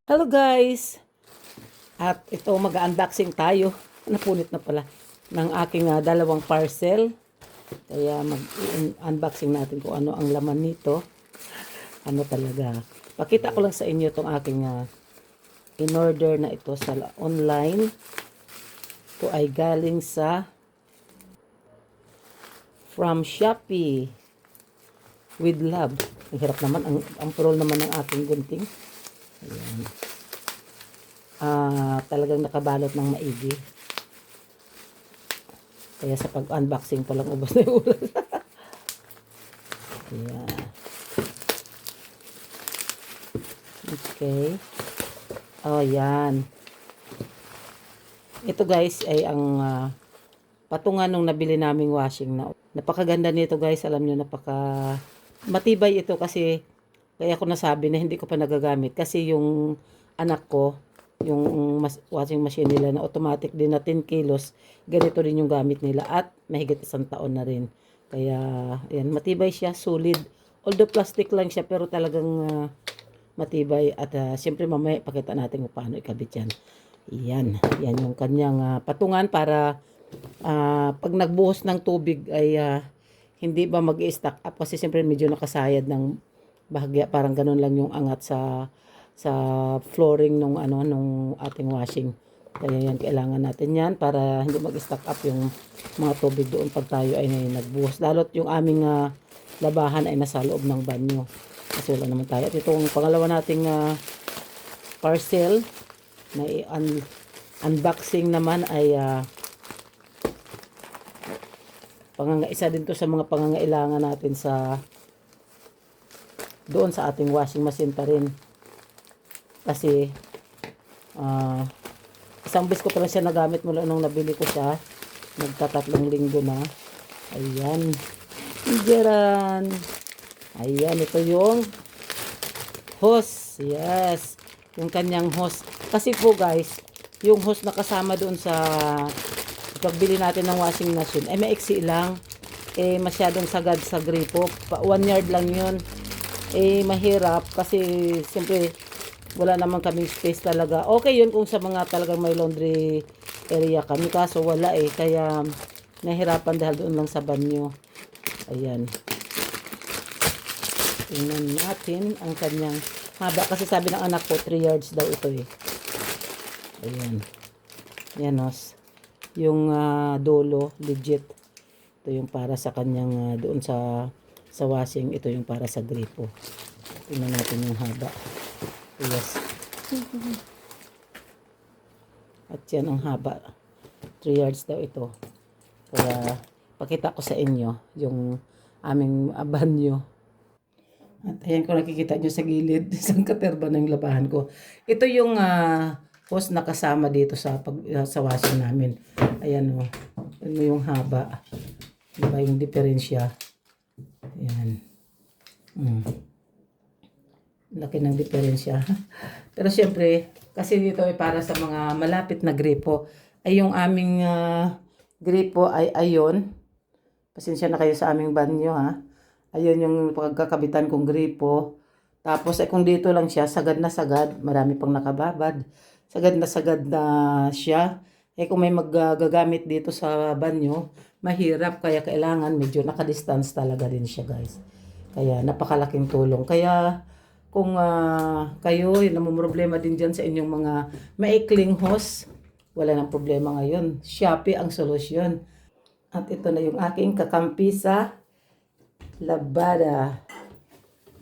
Hello guys! At ito mag-unboxing tayo. Napunit na pala ng aking dalawang parcel. Kaya mag-unboxing natin kung ano ang laman nito. Ano talaga. Pakita ko lang sa inyo itong aking in-order na ito sa online. Ito ay galing sa from Shopee with love. Ang hirap naman. Ang purol naman ng aking gunting. Ayan. Talagang nakabalot ng maigi. Kaya sa pag-unboxing pa lang ubos na yung ulan. Ayan. Okay. Oh, yan. Ito guys ay ang patungan nung nabili naming washing na. Napakaganda nito guys. Alam nyo, matibay ito kasi kaya ako nasabi na hindi ko pa nagagamit. Kasi yung anak ko, yung washing machine nila na automatic din na 10 kilos, ganito rin yung gamit nila at mahigit 1 taon na rin. Kaya, ayan, matibay siya, solid. Although plastic lang siya, pero talagang matibay. At siyempre mamaya pakita natin kung paano ikabit yan. Yan yung kanyang patungan para pag nagbuhos ng tubig ay hindi ba mag-i-stack up. Kasi siyempre medyo nakasayad ng bahagya, parang ganun lang yung angat sa flooring nung ating washing. Kaya yan, kailangan natin yan para hindi mag-stack up yung mga tubig doon pag tayo ay nagbuhos. Lalo't yung aming labahan ay nasa loob ng banyo. Kasi wala naman tayo. At itong pangalawa nating parcel na unboxing naman ay isa din to sa mga pangangailangan natin doon sa ating washing machine pa rin. Kasi isang beses ko pa lang siya nagamit mula nung nabili ko siya. Nagtatatlong linggo na. Ayan. Diyan. Ayan, ito yung hose. Yes. Yung kanyang hose. Kasi po guys, yung hose na kasama doon sa pagbili natin ng washing machine ay maiksi lang. Masyadong sagad sa gripo. 1 yard lang yun. Mahirap kasi siyempre wala naman kaming space talaga. Okay yun kung sa mga talagang may laundry area kami, kaso wala kaya nahirapan dahil doon lang sa banyo. Ayan, tingnan natin ang kanyang haba kasi sabi ng anak ko 3 yards daw ito Ayan, yan yung dulo legit. Ito yung para sa kanyang doon sa washing, ito yung para sa gripo. Tingnan natin yung haba. Yes. At yan ang haba. 3 yards daw ito. Kaya pakita ko sa inyo yung aming banyo. At ayan ko nakikita nyo sa gilid. Isang katerba ng labahan ko. Ito yung hose na kasama dito sa washing namin. Ayan Ano yung haba. Diba yung diferensya. Ayan. Laki ng diferensya. Pero syempre, kasi dito ay para sa mga malapit na gripo. Ay yung aming gripo ay ayon. Pasensya na kayo sa aming banyo Ayun yung pagkakabitan kong gripo. Tapos kung dito lang siya, sagad na sagad. Marami pang nakababad. Sagad na siya. Kung may magagamit dito sa banyo, mahirap. Kaya kailangan medyo nakadistance talaga din siya guys. Kaya napakalaking tulong. Kaya kung kayo namumroblema din dyan sa inyong mga maikling hose, wala nang problema ngayon. Shopee ang solusyon. At ito na yung aking kakampi sa labada.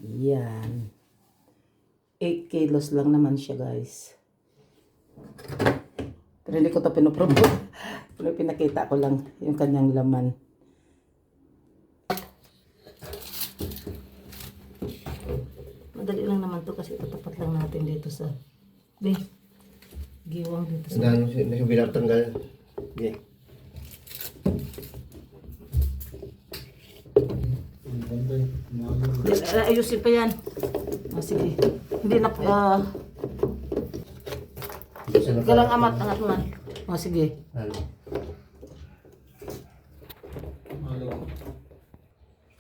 Yan. 8 kilos lang naman siya guys. Pero hindi ko ito pinopromote. Pero pinakita ko lang yung kanyang laman. Madali lang naman to kasi tatapat lang natin dito sa giwang dito sa nasa bilang tanggal. Okay. Ayusin pa yan. Sige. Hindi na galang angat man. Sige.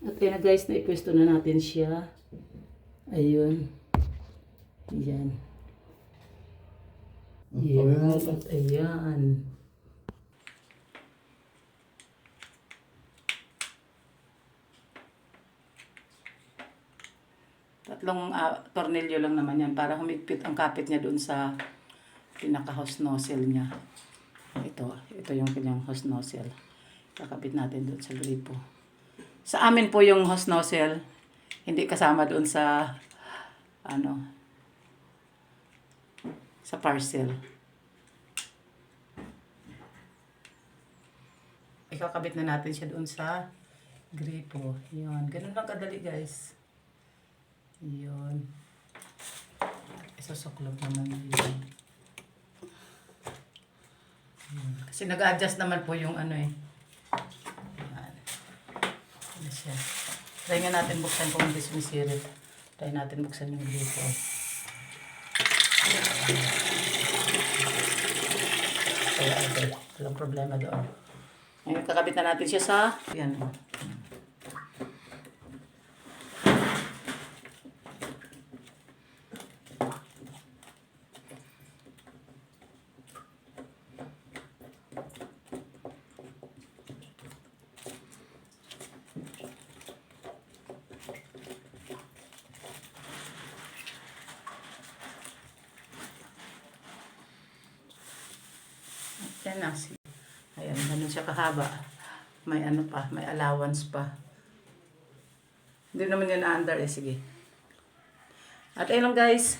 At kaya guys, naipwesto na natin siya. Ayun. Yan. Yes, ayan. Tatlong tornilyo lang naman yan para humigpit ang kapit niya doon sa pinaka-hose nozzle niya. Ito yung kanyang hose nozzle. Kakabit natin doon sa gripo. Sa amin po yung hose nozzle, hindi kasama doon sa sa parcel. Ikakabit na natin siya doon sa gripo. Yun. Ganun lang kadali, guys. Yun. Isusuklog naman yun. Yun. Kasi nag-adjust naman po yung ano eh. Yan. Ano siya. Try nga natin buksan kung hindi sumisirit. Try natin buksan yung gripo. Kaya okay. Walang problema doon. Ngayon, kakabit na natin siya sa yan. Yan na. Ayan, ganun siya kahaba. May ano pa, may allowance pa. Hindi naman yan under eh, sige. At ayun lang guys,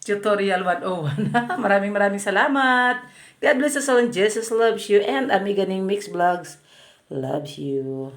tutorial 101. Maraming salamat. God bless us all and Jesus loves you. And Amiga Ning Mix Vlogs loves you.